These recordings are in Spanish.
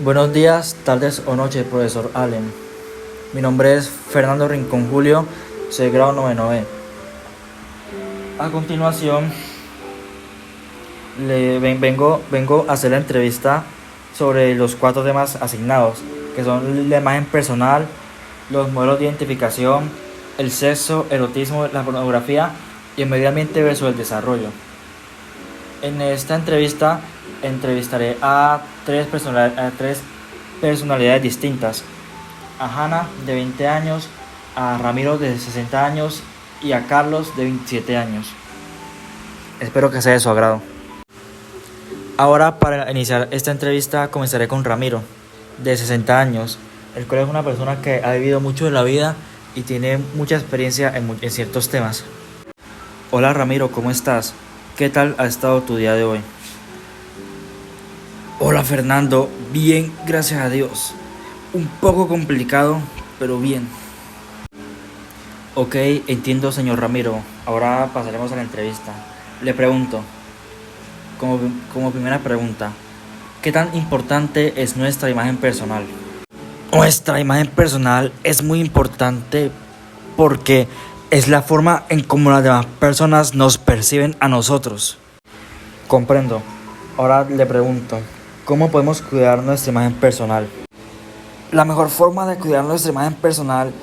Buenos días, tardes o noches, profesor Allen. Mi nombre es Fernando Rincón Julio, soy de grado 9 B. A continuación, vengo a hacer la entrevista sobre los 4 temas asignados, que son la imagen personal, los modelos de identificación, el sexo, erotismo, la pornografía y el medio ambiente versus el desarrollo. En esta entrevista entrevistaré a tres personalidades distintas: a Hanna, de 20 años, a Ramiro, de 60 años, y a Carlos, de 27 años. Espero que sea de su agrado. Ahora, para iniciar esta entrevista, comenzaré con Ramiro, de 60 años, el cual es una persona que ha vivido mucho de la vida y tiene mucha experiencia en ciertos temas. Hola Ramiro, ¿cómo estás? ¿Qué tal ha estado tu día de hoy? Hola Fernando, bien, gracias a Dios. Un poco complicado, pero bien. Ok, entiendo, señor Ramiro. Ahora pasaremos a la entrevista. Le pregunto, como primera pregunta, ¿qué tan importante es nuestra imagen personal? Nuestra imagen personal es muy importante porque es la forma en cómo las demás personas nos perciben a nosotros. Comprendo. Ahora le pregunto, ¿cómo podemos cuidar nuestra imagen personal? La mejor forma de cuidar nuestra imagen personal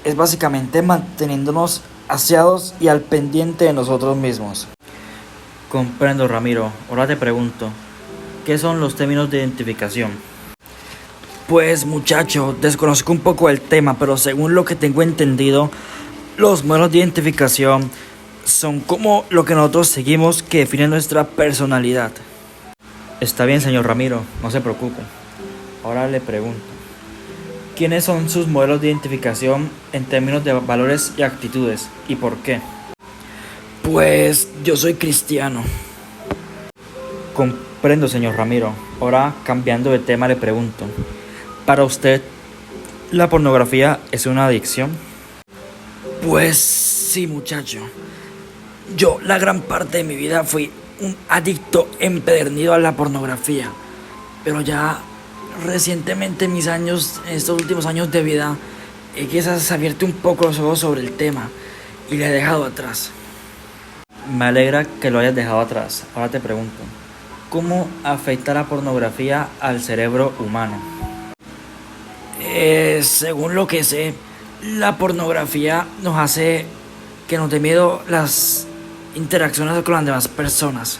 es básicamente manteniéndonos aseados y al pendiente de nosotros mismos. Comprendo, Ramiro. Ahora te pregunto, ¿qué son los términos de identificación? Pues muchacho, desconozco un poco el tema, pero según lo que tengo entendido, los modelos de identificación son como lo que nosotros seguimos que define nuestra personalidad. Está bien, señor Ramiro, no se preocupe. Ahora le pregunto, ¿quiénes son sus modelos de identificación en términos de valores y actitudes y por qué? Pues yo soy cristiano. Comprendo, señor Ramiro. Ahora, cambiando de tema, le pregunto, ¿para usted la pornografía es una adicción? Pues sí, muchacho. Yo la gran parte de mi vida fui un adicto empedernido a la pornografía. Pero ya recientemente en estos últimos años de vida, quizás abierto un poco los ojos sobre el tema y le he dejado atrás. Me alegra que lo hayas dejado atrás. Ahora te pregunto, ¿cómo afecta la pornografía al cerebro humano? Según lo que sé, la pornografía nos hace que nos dé miedo las interacciones con las demás personas.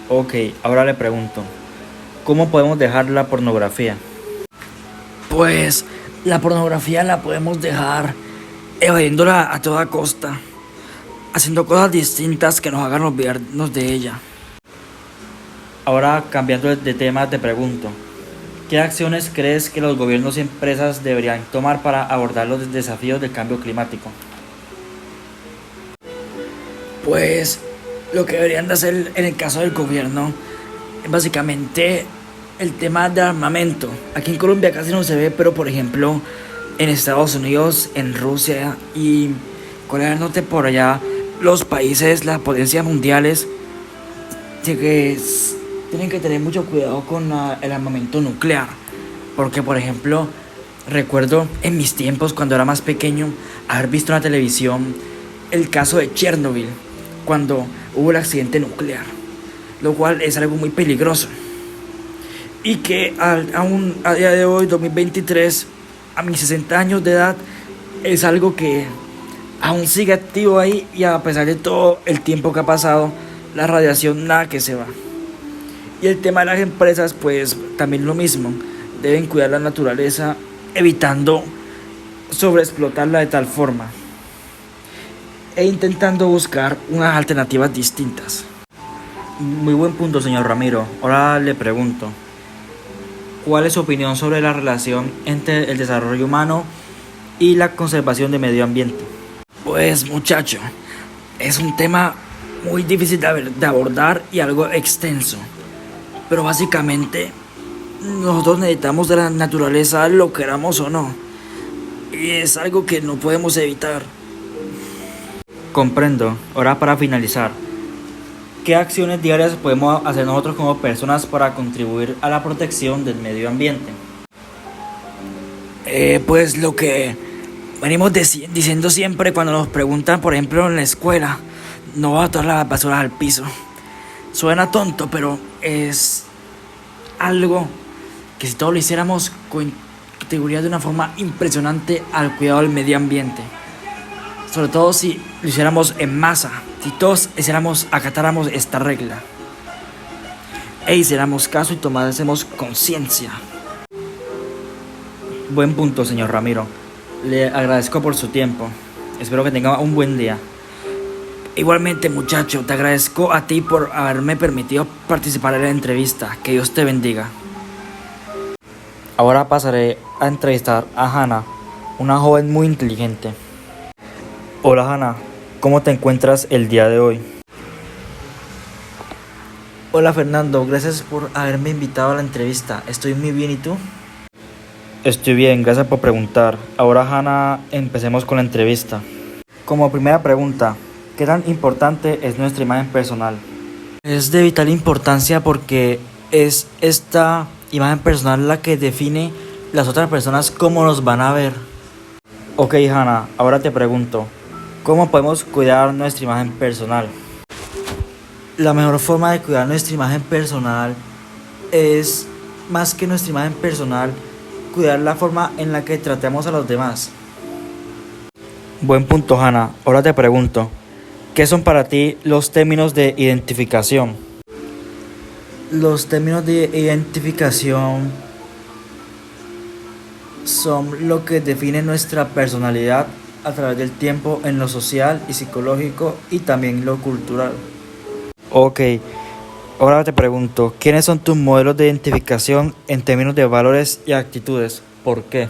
Ok, ahora le pregunto, ¿cómo podemos dejar la pornografía? Pues la pornografía la podemos dejar evadiéndola a toda costa, haciendo cosas distintas que nos hagan olvidarnos de ella. Ahora, cambiando de tema, te pregunto, ¿qué acciones crees que los gobiernos y empresas deberían tomar para abordar los desafíos del cambio climático? Pues lo que deberían de hacer en el caso del gobierno es básicamente el tema del armamento. Aquí en Colombia casi no se ve, pero por ejemplo en Estados Unidos, en Rusia y Corea del Norte, por allá, los países, las potencias mundiales, tienen que tener mucho cuidado con el armamento nuclear. Porque por ejemplo, recuerdo en mis tiempos cuando era más pequeño haber visto en la televisión el caso de Chernobyl, cuando hubo el accidente nuclear, lo cual es algo muy peligroso y que aún a día de hoy, 2023, a mis 60 años de edad, es algo que aún sigue activo ahí, y a pesar de todo el tiempo que ha pasado, la radiación nada que se va. Y el tema de las empresas, pues también lo mismo, deben cuidar la naturaleza evitando sobreexplotarla de tal forma e intentando buscar unas alternativas distintas. Muy buen punto, señor Ramiro. Ahora le pregunto, ¿cuál es su opinión sobre la relación entre el desarrollo humano y la conservación del medio ambiente? Pues muchacho, es un tema muy difícil de abordar y algo extenso, pero básicamente nosotros necesitamos de la naturaleza, lo queramos o no, y es algo que no podemos evitar. Comprendo. Ahora, para finalizar, ¿Qué acciones diarias podemos hacer nosotros como personas para contribuir a la protección del medio ambiente? Pues lo que venimos diciendo siempre cuando nos preguntan, por ejemplo, en la escuela, no botar las basuras al piso. Suena tonto, pero es algo que si todos lo hiciéramos contribuiría de una forma impresionante al cuidado del medio ambiente. Sobre todo si lo hiciéramos en masa, si todos acatáramos esta regla. E hiciéramos caso y tomásemos conciencia. Buen punto, señor Ramiro. Le agradezco por su tiempo. Espero que tenga un buen día. Igualmente, muchacho, te agradezco a ti por haberme permitido participar en la entrevista. Que Dios te bendiga. Ahora pasaré a entrevistar a Hannah, una joven muy inteligente. Hola Hannah, ¿cómo te encuentras el día de hoy? Hola Fernando, gracias por haberme invitado a la entrevista. Estoy muy bien, ¿y tú? Estoy bien, gracias por preguntar. Ahora Hannah, empecemos con la entrevista. Como primera pregunta, ¿qué tan importante es nuestra imagen personal? Es de vital importancia porque es esta imagen personal la que define las otras personas cómo nos van a ver. Ok Hannah, ahora te pregunto, ¿cómo podemos cuidar nuestra imagen personal? La mejor forma de cuidar nuestra imagen personal es, más que nuestra imagen personal, cuidar la forma en la que tratemos a los demás. Buen punto Hannah, ahora te pregunto, ¿qué son para ti los términos de identificación? Los términos de identificación son lo que define nuestra personalidad a través del tiempo en lo social y psicológico y también lo cultural. Ok, ahora te pregunto, ¿quiénes son tus modelos de identificación en términos de valores y actitudes? ¿Por qué?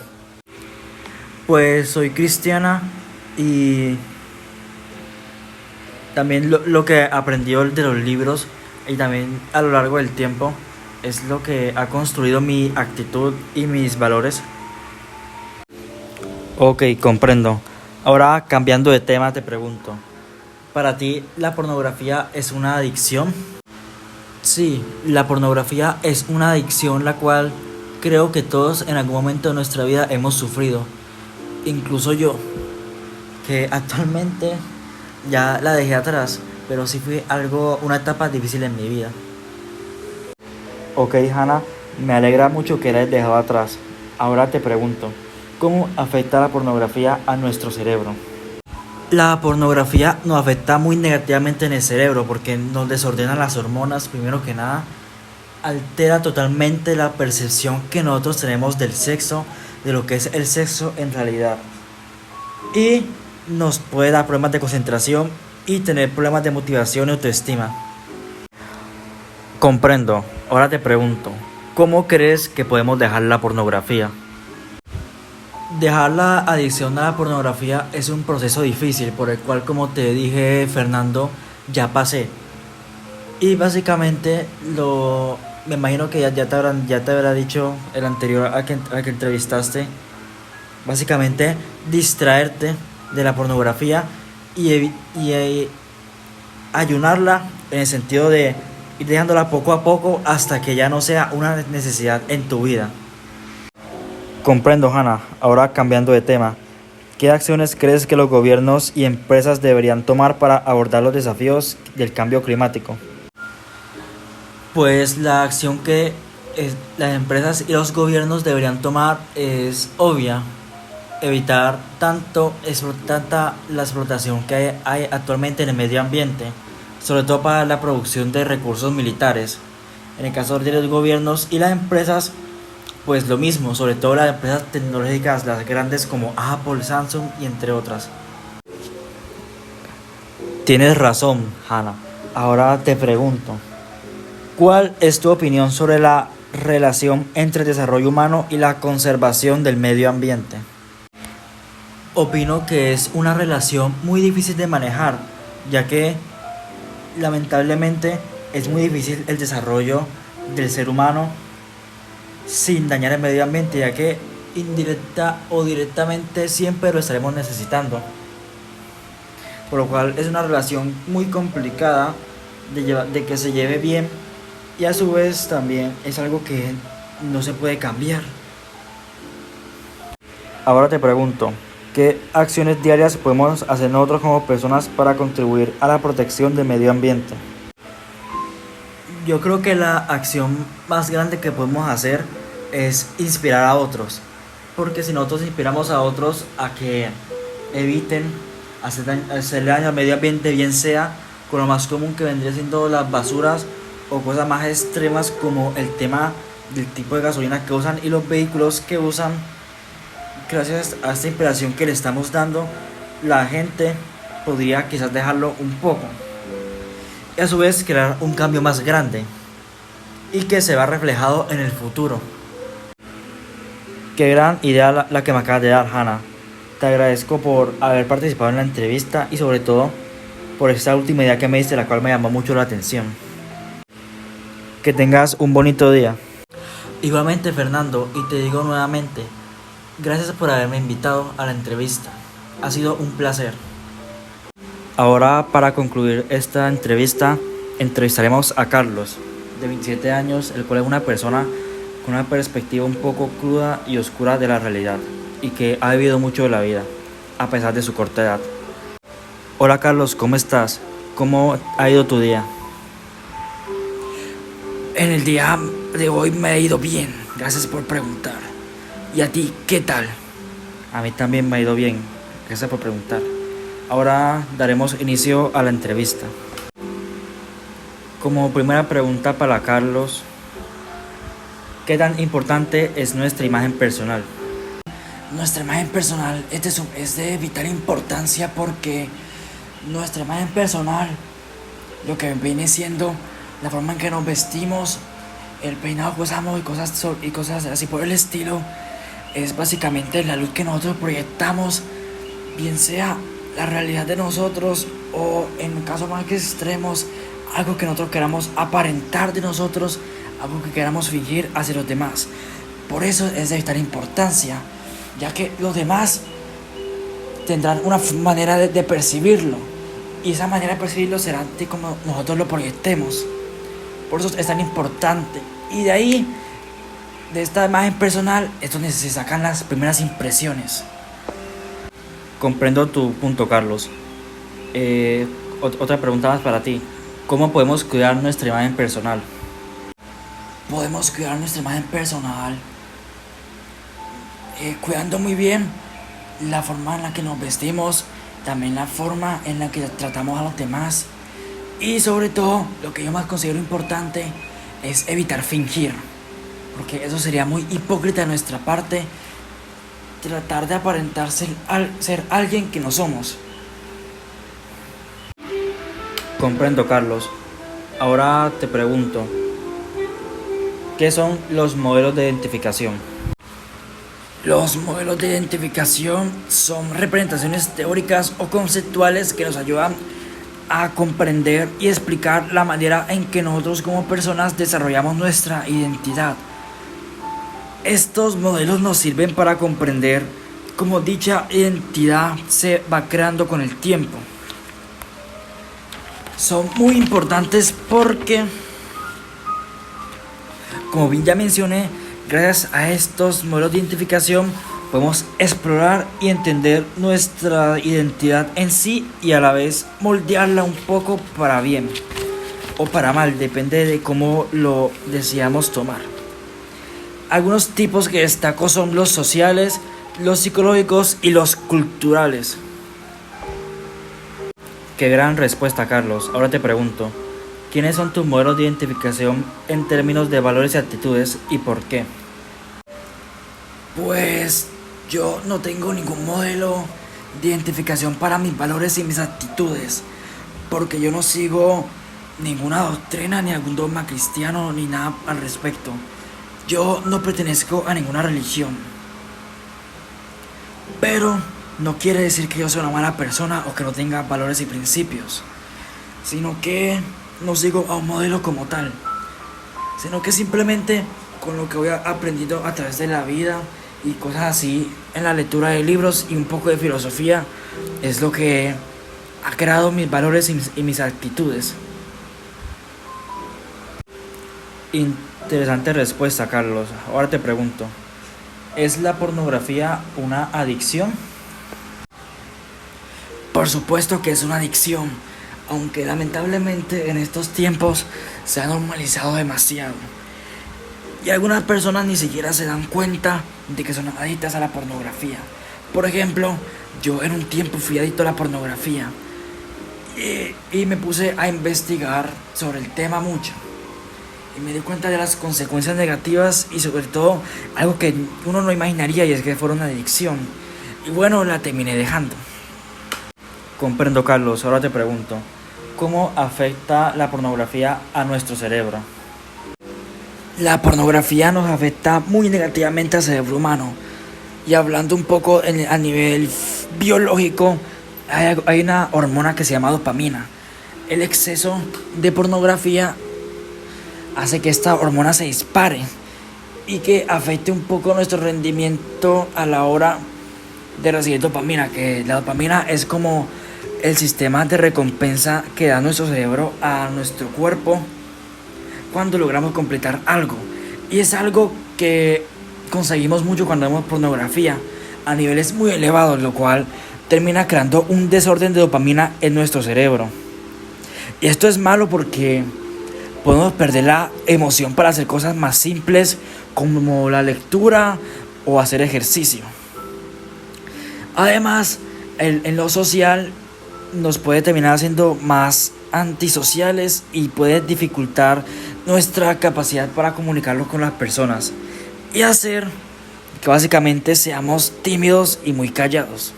Pues soy cristiana y también lo que aprendió de los libros y también a lo largo del tiempo es lo que ha construido mi actitud y mis valores. Ok, comprendo. Ahora cambiando de tema te pregunto, ¿Para ti la pornografía es una adicción? Sí, la pornografía es una adicción la cual creo que todos en algún momento de nuestra vida hemos sufrido. Incluso yo, que actualmente ya la dejé atrás, pero sí fue una etapa difícil en mi vida. Ok Hannah, me alegra mucho que la hayas dejado atrás. Ahora te pregunto, ¿cómo afecta la pornografía a nuestro cerebro? La pornografía nos afecta muy negativamente en el cerebro porque nos desordena las hormonas, primero que nada, altera totalmente la percepción que nosotros tenemos del sexo, de lo que es el sexo en realidad. Y nos puede dar problemas de concentración y tener problemas de motivación y autoestima. Comprendo. Ahora te pregunto, ¿cómo crees que podemos dejar la pornografía? Dejar la adicción a la pornografía es un proceso difícil por el cual, como te dije, Fernando, ya pasé. Y básicamente me imagino que ya te habrá dicho el anterior al que entrevistaste. Básicamente distraerte de la pornografía y ayunarla en el sentido de ir dejándola poco a poco hasta que ya no sea una necesidad en tu vida. Comprendo Hannah. Ahora cambiando de tema, ¿qué acciones crees que los gobiernos y empresas deberían tomar para abordar los desafíos del cambio climático? Pues la acción que las empresas y los gobiernos deberían tomar es obvia. Evitar tanta la explotación que hay actualmente en el medio ambiente, sobre todo para la producción de recursos militares. En el caso de los gobiernos y las empresas, pues lo mismo, sobre todo las empresas tecnológicas, las grandes como Apple, Samsung y entre otras. Tienes razón, Hannah. Ahora te pregunto, ¿cuál es tu opinión sobre la relación entre el desarrollo humano y la conservación del medio ambiente? Opino que es una relación muy difícil de manejar, ya que lamentablemente es muy difícil el desarrollo del ser humano sin dañar el medio ambiente, ya que indirecta o directamente siempre lo estaremos necesitando. Por lo cual es una relación muy complicada de que se lleve bien, y a su vez también es algo que no se puede cambiar. Ahora te pregunto, ¿qué acciones diarias podemos hacer nosotros como personas para contribuir a la protección del medio ambiente? Yo creo que la acción más grande que podemos hacer es inspirar a otros, porque si nosotros inspiramos a otros a que eviten hacerle daño al medio ambiente, bien sea con lo más común que vendría siendo las basuras, o cosas más extremas como el tema del tipo de gasolina que usan y los vehículos que usan. Gracias a esta inspiración que le estamos dando, la gente podría quizás dejarlo un poco y a su vez crear un cambio más grande y que se va reflejado en el futuro. Qué gran idea la que me acabas de dar, Hannah. Te agradezco por haber participado en la entrevista y sobre todo por esta última idea que me diste, la cual me llamó mucho la atención. Que tengas un bonito día. Igualmente, Fernando, y te digo nuevamente, gracias por haberme invitado a la entrevista. Ha sido un placer. Ahora, para concluir esta entrevista, entrevistaremos a Carlos, de 27 años, el cual es una persona con una perspectiva un poco cruda y oscura de la realidad, y que ha vivido mucho de la vida, a pesar de su corta edad. Hola Carlos, ¿cómo estás? ¿Cómo ha ido tu día? En el día de hoy me ha ido bien, gracias por preguntar. ¿Y a ti qué tal? A mí también me ha ido bien, gracias por preguntar. Ahora daremos inicio a la entrevista. Como primera pregunta para Carlos, ¿qué tan importante es nuestra imagen personal? Nuestra imagen personal es de vital importancia porque nuestra imagen personal, lo que viene siendo la forma en que nos vestimos, el peinado que usamos y cosas así por el estilo, es básicamente la luz que nosotros proyectamos, bien sea la realidad de nosotros o en casos más extremos, algo que nosotros queramos aparentar de nosotros, algo que queramos fingir hacia los demás. Por eso es de vital importancia, ya que los demás tendrán una manera de percibirlo, y esa manera de percibirlo será de como nosotros lo proyectemos. Por eso es tan importante, y de ahí, de esta imagen personal, es donde se sacan las primeras impresiones. Comprendo tu punto, Carlos. Otra pregunta más para ti. ¿Cómo podemos cuidar nuestra imagen personal? Podemos cuidar nuestra imagen personal cuidando muy bien la forma en la que nos vestimos, también la forma en la que tratamos a los demás, y sobre todo, lo que yo más considero importante es evitar fingir, porque eso sería muy hipócrita de nuestra parte, tratar de aparentar ser alguien que no somos. Comprendo, Carlos. Ahora te pregunto, ¿qué son los modelos de identificación? Los modelos de identificación son representaciones teóricas o conceptuales que nos ayudan a comprender y explicar la manera en que nosotros como personas desarrollamos nuestra identidad. Estos modelos nos sirven para comprender cómo dicha identidad se va creando con el tiempo. Son muy importantes porque, como bien ya mencioné, gracias a estos modelos de identificación podemos explorar y entender nuestra identidad en sí, y a la vez moldearla un poco para bien o para mal, depende de cómo lo deseamos tomar. Algunos tipos que destaco son los sociales, los psicológicos y los culturales. Qué gran respuesta, Carlos. Ahora te pregunto, ¿quiénes son tus modelos de identificación en términos de valores y actitudes, y por qué? Pues yo no tengo ningún modelo de identificación para mis valores y mis actitudes, porque yo no sigo ninguna doctrina ni algún dogma cristiano ni nada al respecto. Yo no pertenezco a ninguna religión, pero no quiere decir que yo sea una mala persona o que no tenga valores y principios, sino que no sigo a un modelo como tal, sino que simplemente con lo que voy aprendiendo a través de la vida y cosas así, en la lectura de libros y un poco de filosofía, es lo que ha creado mis valores y mis actitudes. Interesante respuesta, Carlos. Ahora te pregunto, ¿es la pornografía una adicción? Por supuesto que es una adicción, aunque lamentablemente en estos tiempos se ha normalizado demasiado. Y algunas personas ni siquiera se dan cuenta de que son adictas a la pornografía. Por ejemplo, yo en un tiempo fui adicto a la pornografía y me puse a investigar sobre el tema mucho. Y me di cuenta de las consecuencias negativas y sobre todo algo que uno no imaginaría, y es que fuera una adicción. Y bueno, la terminé dejando. Comprendo, Carlos. Ahora te pregunto, ¿cómo afecta la pornografía a nuestro cerebro? La pornografía nos afecta muy negativamente al cerebro humano. Y hablando un poco a nivel biológico, hay una hormona que se llama dopamina. El exceso de pornografía hace que esta hormona se dispare y que afecte un poco nuestro rendimiento a la hora de recibir dopamina, que la dopamina es como el sistema de recompensa que da nuestro cerebro a nuestro cuerpo cuando logramos completar algo. Y es algo que conseguimos mucho cuando vemos pornografía a niveles muy elevados, lo cual termina creando un desorden de dopamina en nuestro cerebro. Y esto es malo porque podemos perder la emoción para hacer cosas más simples como la lectura o hacer ejercicio. Además, en lo social nos puede terminar haciendo más antisociales y puede dificultar nuestra capacidad para comunicarlo con las personas y hacer que básicamente seamos tímidos y muy callados.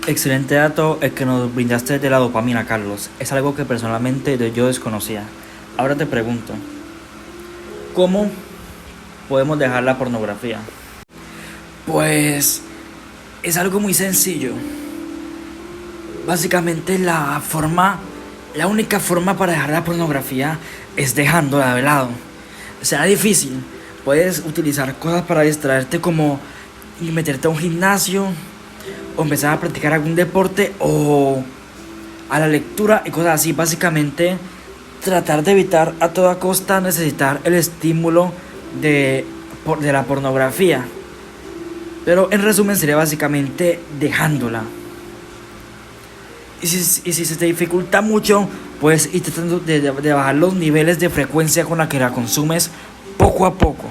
Excelente dato el que nos brindaste de la dopamina, Carlos. Es algo que personalmente yo desconocía. Ahora te pregunto, ¿cómo podemos dejar la pornografía? Pues es algo muy sencillo. Básicamente la única forma para dejar la pornografía es dejándola de lado. Será difícil. Puedes utilizar cosas para distraerte como meterte a un gimnasio o empezar a practicar algún deporte o a la lectura y cosas así. Básicamente tratar de evitar a toda costa necesitar el estímulo de la pornografía. Pero en resumen sería básicamente dejándola. Y si se te dificulta mucho, puedes ir tratando de bajar los niveles de frecuencia con la que la consumes poco a poco,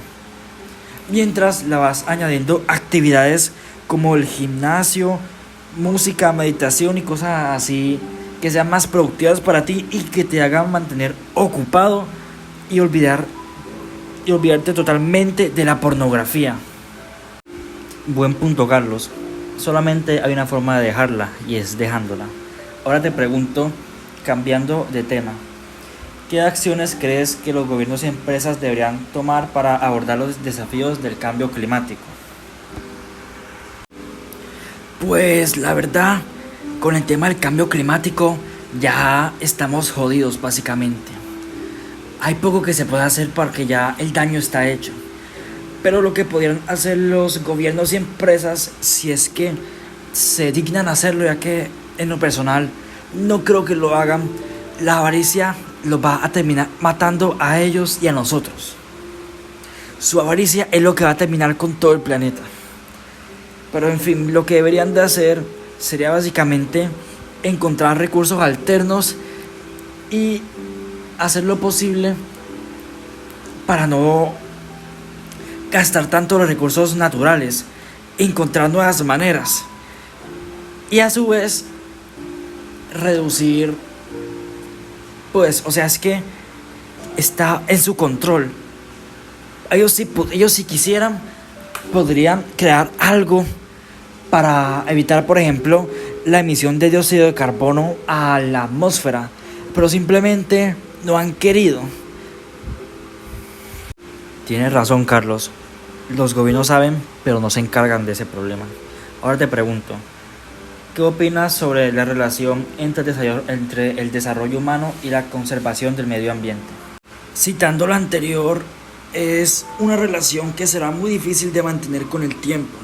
mientras la vas añadiendo actividades como el gimnasio, música, meditación y cosas así que sean más productivas para ti y que te hagan mantener ocupado y olvidarte totalmente de la pornografía. Buen punto, Carlos. Solamente hay una forma de dejarla y es dejándola. Ahora te pregunto, cambiando de tema, ¿qué acciones crees que los gobiernos y empresas deberían tomar para abordar los desafíos del cambio climático? Pues la verdad, con el tema del cambio climático ya estamos jodidos básicamente. Hay poco que se puede hacer porque ya el daño está hecho. Pero lo que podrían hacer los gobiernos y empresas, si es que se dignan a hacerlo, ya que en lo personal no creo que lo hagan, la avaricia los va a terminar matando a ellos y a nosotros. Su avaricia es lo que va a terminar con todo el planeta. Pero en fin, lo que deberían de hacer sería básicamente encontrar recursos alternos y hacer lo posible para no gastar tanto los recursos naturales, encontrar nuevas maneras y a su vez reducir, pues, o sea, es que está en su control. Ellos si quisieran podrían crear algo para evitar, por ejemplo, la emisión de dióxido de carbono a la atmósfera, pero simplemente no han querido. Tienes razón, Carlos. Los gobiernos saben, pero no se encargan de ese problema. Ahora te pregunto, ¿qué opinas sobre la relación entre el desarrollo humano y la conservación del medio ambiente? Citando lo anterior, es una relación que será muy difícil de mantener con el tiempo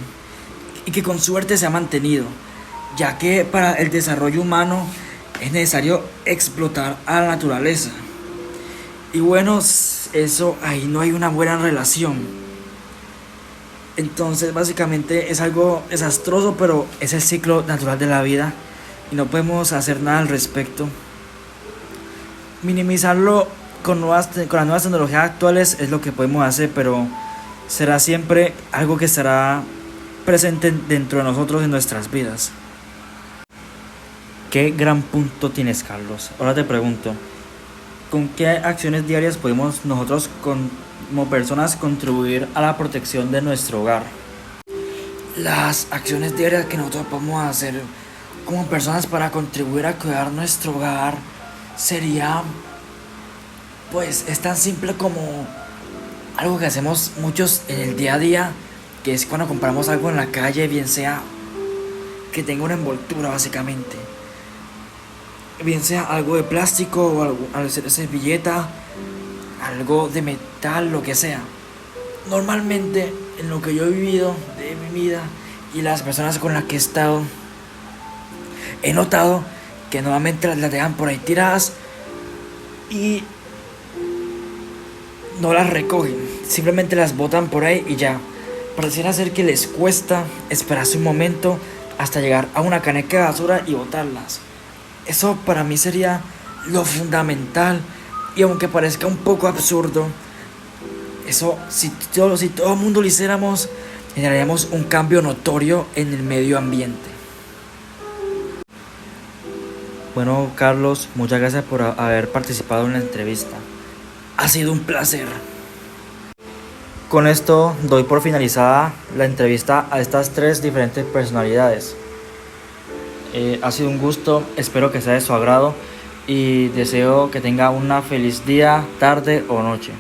y que con suerte se ha mantenido, ya que para el desarrollo humano es necesario explotar a la naturaleza. Y bueno, eso ahí no hay una buena relación. Entonces básicamente es algo desastroso, pero es el ciclo natural de la vida y no podemos hacer nada al respecto. Minimizarlo con las nuevas tecnologías actuales es lo que podemos hacer, pero será siempre algo que estará presente dentro de nosotros en nuestras vidas. Qué gran punto tienes, Carlos. Ahora te pregunto, ¿con qué acciones diarias podemos nosotros como personas contribuir a la protección de nuestro hogar? Las acciones diarias que nosotros podemos hacer como personas para contribuir a cuidar nuestro hogar sería, pues, es tan simple como algo que hacemos muchos en el día a día, que es cuando compramos algo en la calle, bien sea que tenga una envoltura básicamente, bien sea algo de plástico o algo de servilleta, algo de metal, lo que sea. Normalmente en lo que yo he vivido de mi vida y las personas con las que he estado, he notado que normalmente las dejan por ahí tiradas y no las recogen, simplemente las botan por ahí y ya. Pareciera ser que les cuesta esperarse un momento hasta llegar a una caneca de basura y botarlas. Eso para mí sería lo fundamental, y aunque parezca un poco absurdo, eso si todo el mundo lo hiciéramos, generaríamos un cambio notorio en el medio ambiente. Bueno, Carlos, muchas gracias por haber participado en la entrevista. Ha sido un placer. Con esto doy por finalizada la entrevista a estas tres diferentes personalidades. Ha sido un gusto, espero que sea de su agrado y deseo que tenga una feliz día, tarde o noche.